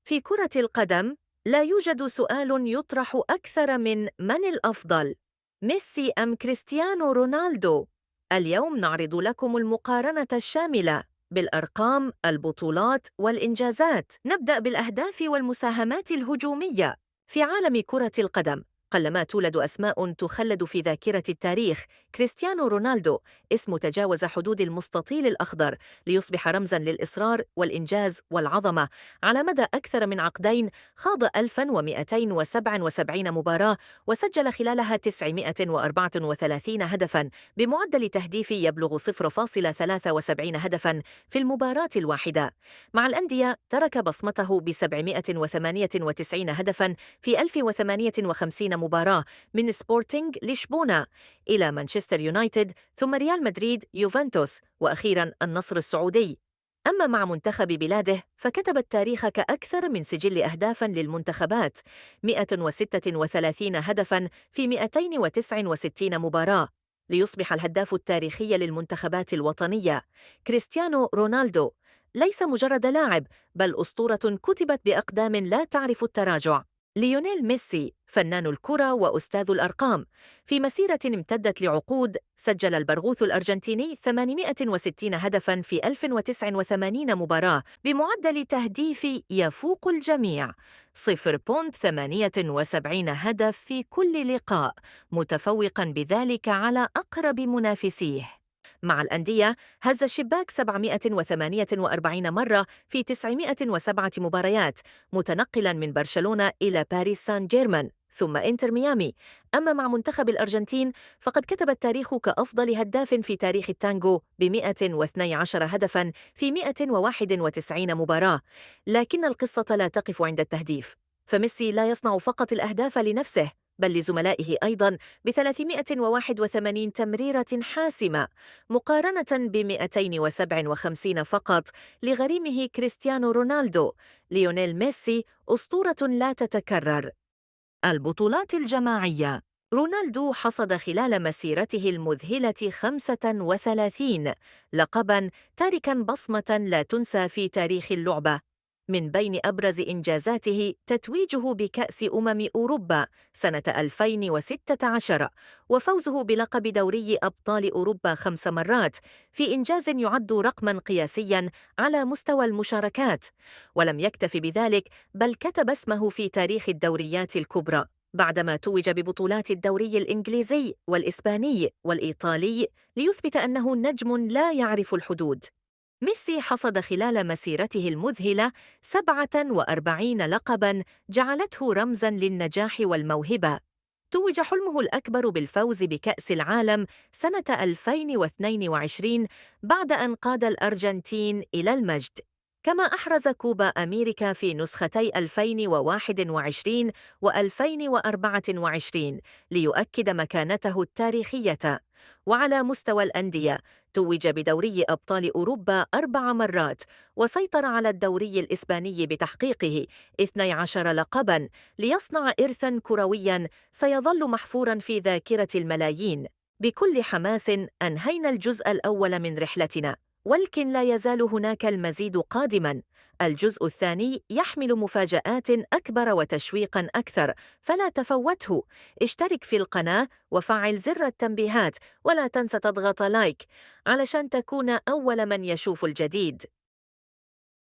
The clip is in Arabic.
في كرة القدم لا يوجد سؤال يطرح أكثر من الأفضل؟ ميسي أم كريستيانو رونالدو؟ اليوم نعرض لكم المقارنة الشاملة بالأرقام، البطولات والإنجازات. نبدأ بالأهداف والمساهمات الهجومية. في عالم كرة القدم قلما تولد أسماء تخلد في ذاكرة التاريخ. كريستيانو رونالدو اسم تجاوز حدود المستطيل الأخضر ليصبح رمزاً للإصرار والإنجاز والعظمة. على مدى أكثر من عقدين خاض 1277 مباراة وسجل خلالها 934 هدفاً بمعدل تهديف يبلغ 0.73 هدفاً في المباراة الواحدة. مع الأندية ترك بصمته ب 798 هدفاً في 1058 مباراة، من سبورتينغ لشبونة إلى مانشستر يونايتد، ثم ريال مدريد، يوفنتوس، وأخيراً النصر السعودي. أما مع منتخب بلاده فكتب التاريخ كأكثر من سجل أهدافاً للمنتخبات، 136 هدفاً في 269 مباراة، ليصبح الهداف التاريخي للمنتخبات الوطنية. كريستيانو رونالدو ليس مجرد لاعب، بل أسطورة كتبت بأقدام لا تعرف التراجع. ليونيل ميسي فنان الكرة وأستاذ الأرقام. في مسيرة امتدت لعقود سجل البرغوث الأرجنتيني 860 هدفاً في 1089 مباراة بمعدل تهديف يفوق الجميع، 0.78 هدف في كل لقاء، متفوقاً بذلك على أقرب منافسيه. مع الأندية هز الشباك 748 مرة في 907 مباريات، متنقلاً من برشلونة إلى باريس سان جيرمان ثم إنتر ميامي. أما مع منتخب الأرجنتين فقد كتب التاريخ كأفضل هداف في تاريخ التانجو ب112 هدفاً في 191 مباراة. لكن القصة لا تقف عند التهديف، فميسي لا يصنع فقط الأهداف لنفسه بل لزملائه أيضاً ب381 تمريرة حاسمة، مقارنة ب257 فقط لغريمه كريستيانو رونالدو. ليونيل ميسي أسطورة لا تتكرر. البطولات الجماعية. رونالدو حصد خلال مسيرته المذهلة 35 لقباً، تاركاً بصمة لا تنسى في تاريخ اللعبة. من بين أبرز إنجازاته تتويجه بكأس أوروبا سنة 2016 وفوزه بلقب دوري أبطال أوروبا 5 مرات، في إنجاز يعد رقماً قياسياً على مستوى المشاركات. ولم يكتف بذلك، بل كتب اسمه في تاريخ الدوريات الكبرى بعدما توج ببطولات الدوري الإنجليزي والإسباني والإيطالي، ليثبت أنه نجم لا يعرف الحدود. ميسي حصد خلال مسيرته المذهلة 47 لقباً جعلته رمزاً للنجاح والموهبة. توج حلمه الأكبر بالفوز بكأس العالم سنة 2022 بعد أن قاد الأرجنتين إلى المجد، كما أحرز كوبا أمريكا في نسختي 2021 و2024 ليؤكد مكانته التاريخية. وعلى مستوى الأندية توج بدوري أبطال أوروبا 4 مرات، وسيطر على الدوري الإسباني بتحقيقه 12 لقباً، ليصنع إرثاً كروياً سيظل محفوراً في ذاكرة الملايين. بكل حماس أنهينا الجزء الأول من رحلتنا، ولكن لا يزال هناك المزيد قادماً. الجزء الثاني يحمل مفاجآت أكبر وتشويقاً أكثر، فلا تفوته. اشترك في القناة وفعل زر التنبيهات، ولا تنسى تضغط لايك علشان تكون أول من يشوف الجديد.